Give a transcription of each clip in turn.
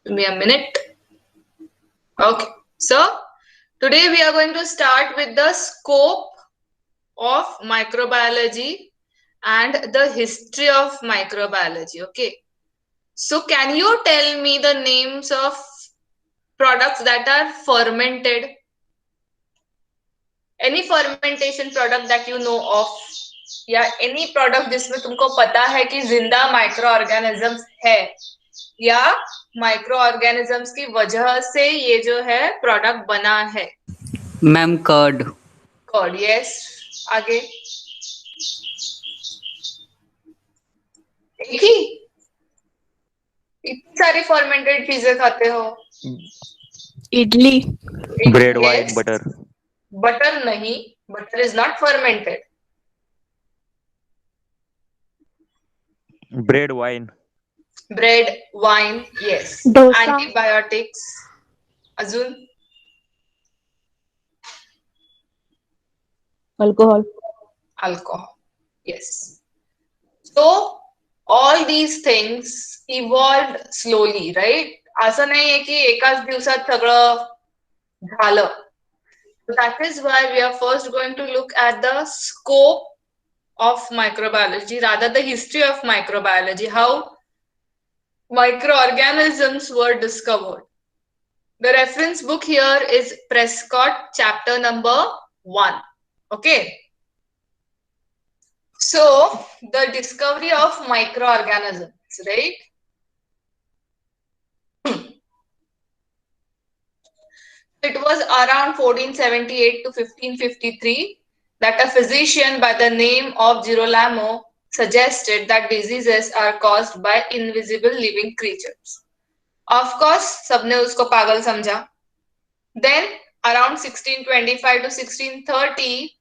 Give me a minute. Okay. So today we are going to start with the scope of microbiology and the history of microbiology. Okay. So can you tell me the names of products that are fermented? Any fermentation product that you know of? या any product जिसमें तुमको पता है कि जिंदा micro organisms है या micro organisms की वजह से ये जो है प्रोडक्ट बना है? Ma'am curd. Curd, yes. आगे एक ही इतनी सारी फर्मेंटेड चीजें खाते हो. Idli, Bread, wine, Yes. butter. Butter नहीं, butter is not fermented. Bread, wine. Bread, wine, yes. Dosa, antibiotics. अजून alcohol, alcohol, yes. So all these things evolved slowly, right? असं नाही आहे की एकाच दिवसात सगळं झालं. So that is why we are first going to look at the scope of microbiology, rather the history of microbiology, how microorganisms were discovered. The reference book here is Prescott, chapter number 1. Okay. So, the discovery of microorganisms, right? It was around 1478 to 1553 that a physician by the name of Girolamo suggested that diseases are caused by invisible living creatures. Of course, सबने उसको पागल समझा. Then, around 1625 to 1630,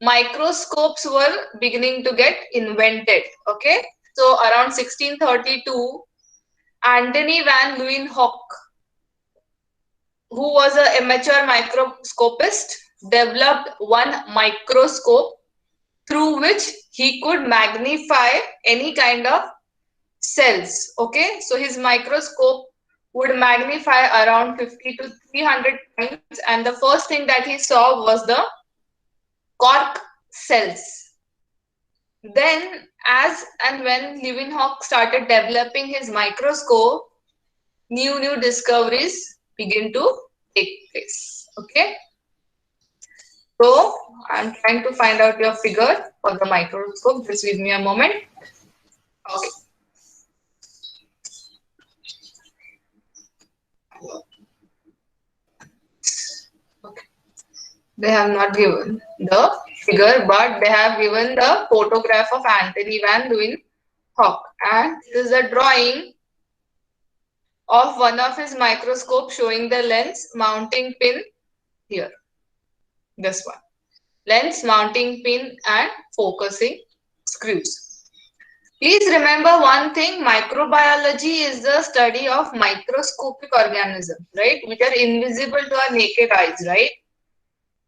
microscopes were beginning to get invented. Okay, so around 1632, Antony van Leeuwenhoek, who was an amateur microscopist, developed one microscope through which he could magnify any kind of cells. Okay, so his microscope would magnify around 50 to 300 times, and the first thing that he saw was the cork cells. Then, as and when Leeuwenhoek started developing his microscope, new discoveries begin to take place. Okay. So, I'm trying to find out your figure for the microscope. Just give me a moment. Okay. Okay. They have not given the figure, but they have given the photograph of Antony van Leeuwenhoek. And this is a drawing of one of his microscope showing the lens mounting pin here. This one. Lens mounting pin and focusing screws. Please remember one thing, microbiology is the study of microscopic organisms, right? Which are invisible to our naked eyes, right?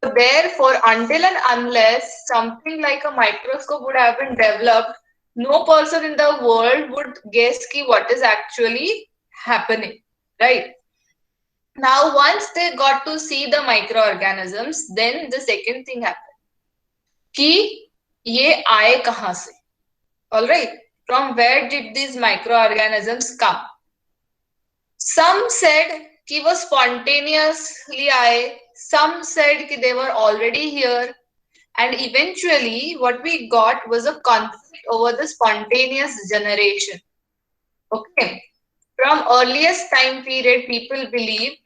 So therefore, until and unless something like a microscope would have been developed, no person in the world would guess what is actually happening, right? Now, once they got to see the microorganisms, then the second thing happened. कि ये आए कहाँ से? All right. From where did these microorganisms come? Some said कि वो spontaneously आए. Some said कि they were already here. And eventually, what we got was a conflict over the spontaneous generation. Okay. From earliest time period, people believed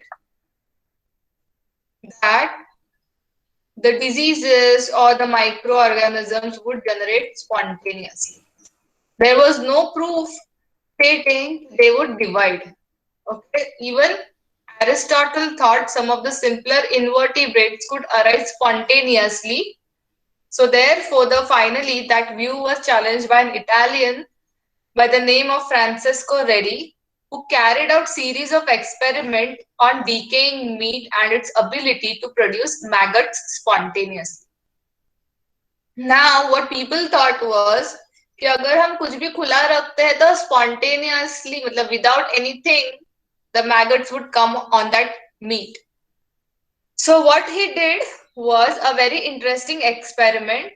that the diseases or the microorganisms would generate spontaneously. There was no proof stating they would divide. Okay, even Aristotle thought some of the simpler invertebrates could arise spontaneously. So therefore, finally that view was challenged by an Italian by the name of Francesco Redi, who carried out series of experiments on decaying meat and its ability to produce maggots spontaneously. Now, what people thought was कि अगर हम कुछ भी खुला रखते हैं तो spontaneously मतलब without anything the maggots would come on that meat. So what he did was a very interesting experiment.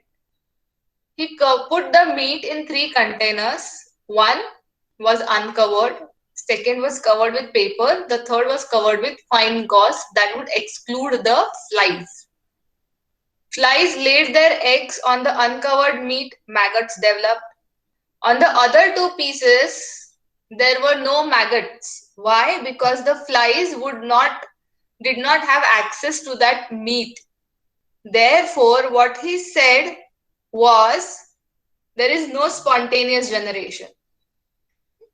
He put the meat in three containers. One was uncovered, second was covered with paper, the third was covered with fine gauze that would exclude the flies. Flies laid their eggs on the uncovered meat, maggots developed. On the other two pieces, there were no maggots. Why? Because the flies did not have access to that meat. Therefore, what he said was there is no spontaneous generation.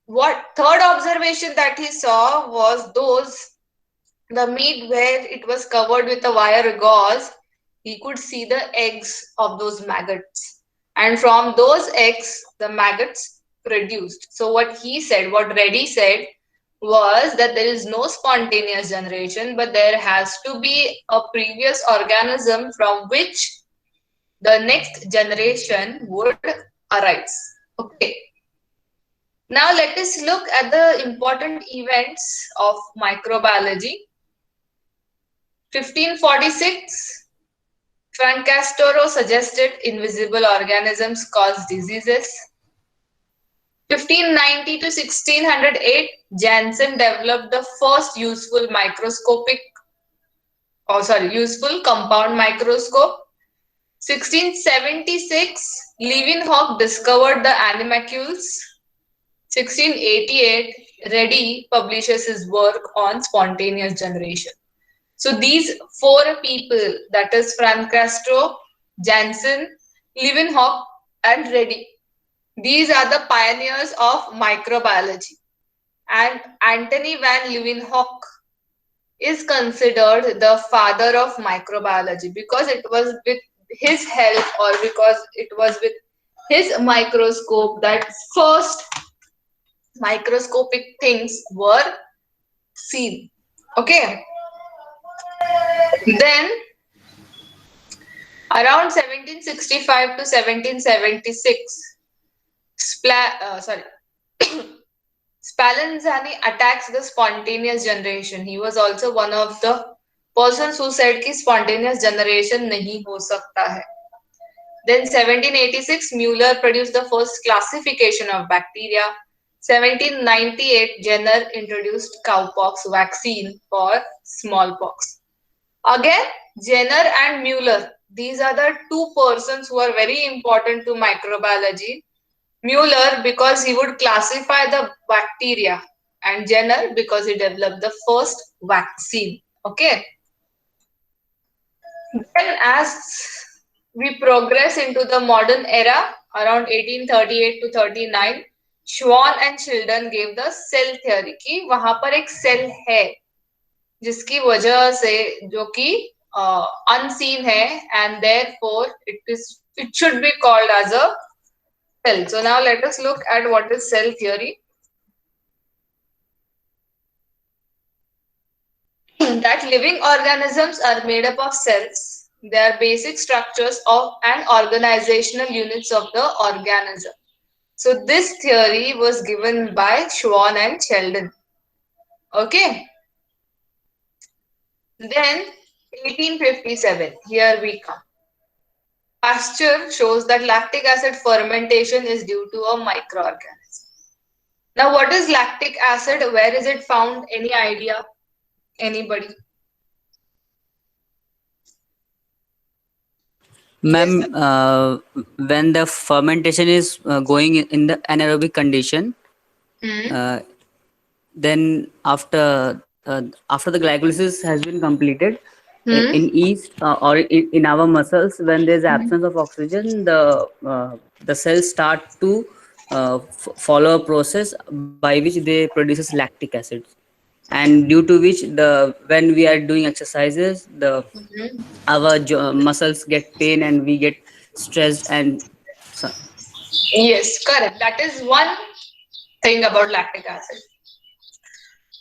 What third observation that he saw was the meat where it was covered with a wire gauze, he could see the eggs of those maggots. And from those eggs, the maggots produced. So what he said, what Reddy said, was that there is no spontaneous generation, but there has to be a previous organism from which the next generation would arise. Okay. Now let us look at the important events of microbiology. 1546, Francesco suggested invisible organisms cause diseases. 1590 to 1608, Janssen developed the first useful compound microscope. 1676, Leeuwenhoek discovered the animalcules. 1688, Reddy publishes his work on spontaneous generation. So these four people, that is Frank Castro, Janssen, Leeuwenhoek, and Reddy, these are the pioneers of microbiology. And Antony van Leeuwenhoek is considered the father of microbiology because it was with his help or because it was with his microscope that first microscopic things were seen. Okay. Then around 1765 to 1776, Spallanzani attacks the spontaneous generation. He was also one of the persons who said कि spontaneous generation नहीं हो सकता है. Then 1786, Mueller produced the first classification of bacteria. 1798, Jenner introduced cowpox vaccine for smallpox. Again, Jenner and Mueller, these are the two persons who are very important to microbiology. Mueller because he would classify the bacteria and Jenner because he developed the first vaccine. Okay. Then as we progress into the modern era around 1838 to 39, Schwann and Childen gave the cell theory कि वहां पर एक cell है जिसकी वजह से जो कि unseen है and therefore it should be called as a cell. So now let us look at what is cell theory. That living organisms are made up of cells. They are basic structures of and organizational units of the organism. So this theory was given by Schwann and Sheldon. Okay. Then 1857, here we come. Pasteur shows that lactic acid fermentation is due to a microorganism. Now what is lactic acid? Where is it found? Any idea? Anybody? Ma'am, when the fermentation is going in the anaerobic condition, uh, then after the glycolysis has been completed, in yeast or in our muscles, when there is absence of oxygen, the cells start to follow a process by which they produces lactic acid, and due to which the when we are doing exercises, the our muscles get pain and we get stressed and so, Yes, correct. That is one thing about lactic acid.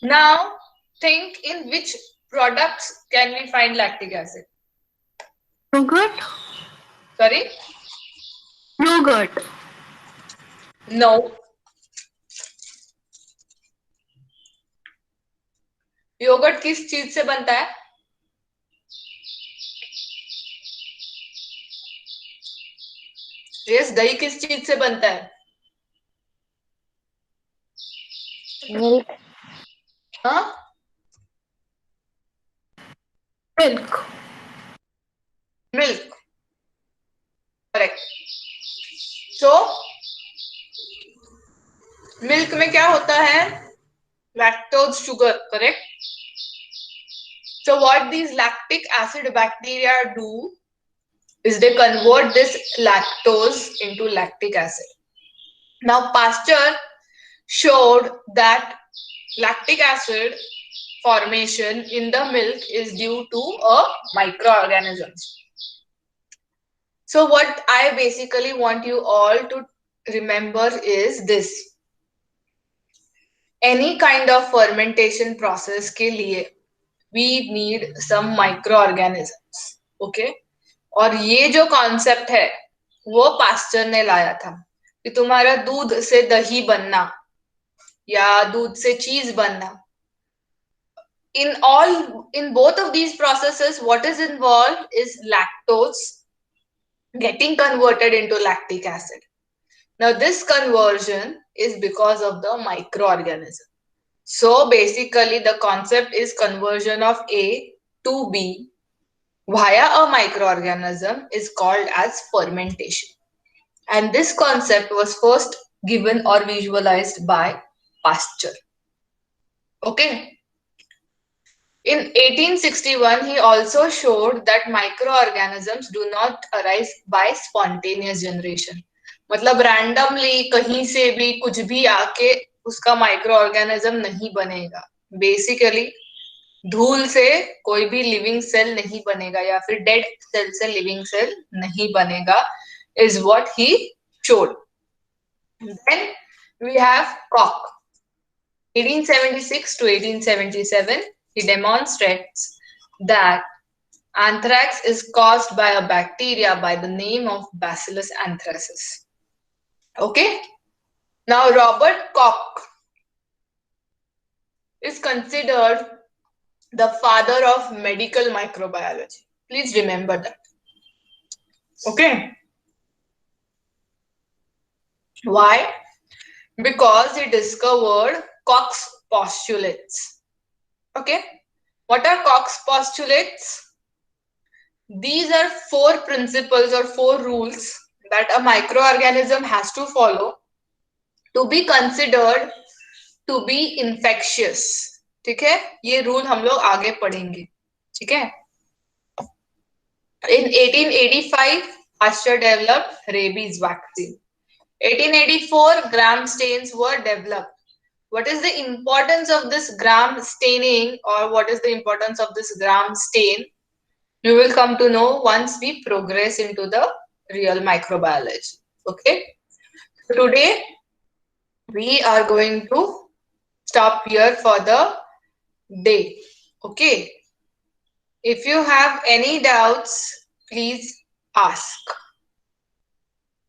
Now, think in which products can we find lactic acid? Yogurt? Sorry? Yogurt. No. Yogurt किस चीज से बनता है? Yes, दही किस चीज से बनता है? मिल्क। हाँ, Milk. Milk, correct. So milk में क्या होता है? Lactose sugar, correct. So what these lactic acid bacteria do is they convert this lactose into lactic acid. Now Pasteur showed that lactic acid formation in the milk is due to a microorganisms. So what I basically want you all to remember is this. Any kind of fermentation process के लिए we need some microorganisms. Okay? और ये जो concept है वो pasture ने लाया था कि तुम्हारा दूध से दही बनना या दूध से चीज बनना, in both of these processes what is involved is lactose getting converted into lactic acid. Now this conversion is because of the microorganism. So basically the concept is conversion of A to B via a microorganism is called as fermentation. And this concept was first given or visualized by Pasteur. Okay. In 1861, he also showed that microorganisms do not arise by spontaneous generation. मतलब randomly कहीं से भी कुछ भी आके उसका microorganism नहीं बनेगा. Basically धूल से कोई भी लिविंग सेल नहीं बनेगा या फिर डेड सेल से लिविंग सेल नहीं बनेगा, is what he showed. Then we have Koch. 1876 to 1877, he demonstrates that anthrax is caused by a bacteria by the name of Bacillus anthracis. Okay? Now Robert Koch is considered the father of medical microbiology. Please remember that. Okay? Why? Because he discovered Koch's postulates. Okay? What are Koch's postulates? These are 4 principles or 4 rules that a microorganism has to follow to be considered to be infectious. ठीक है? ये rule हम लोग आगे पढ़ेंगे. ठीक है? In 1885, Pasteur developed rabies vaccine. 1884, gram stains were developed. What is the importance of this gram staining, or what is the importance of this gram stain? You will come to know once we progress into the real microbiology. Okay. So today we are going to stop here for the day. Okay. If you have any doubts, please ask.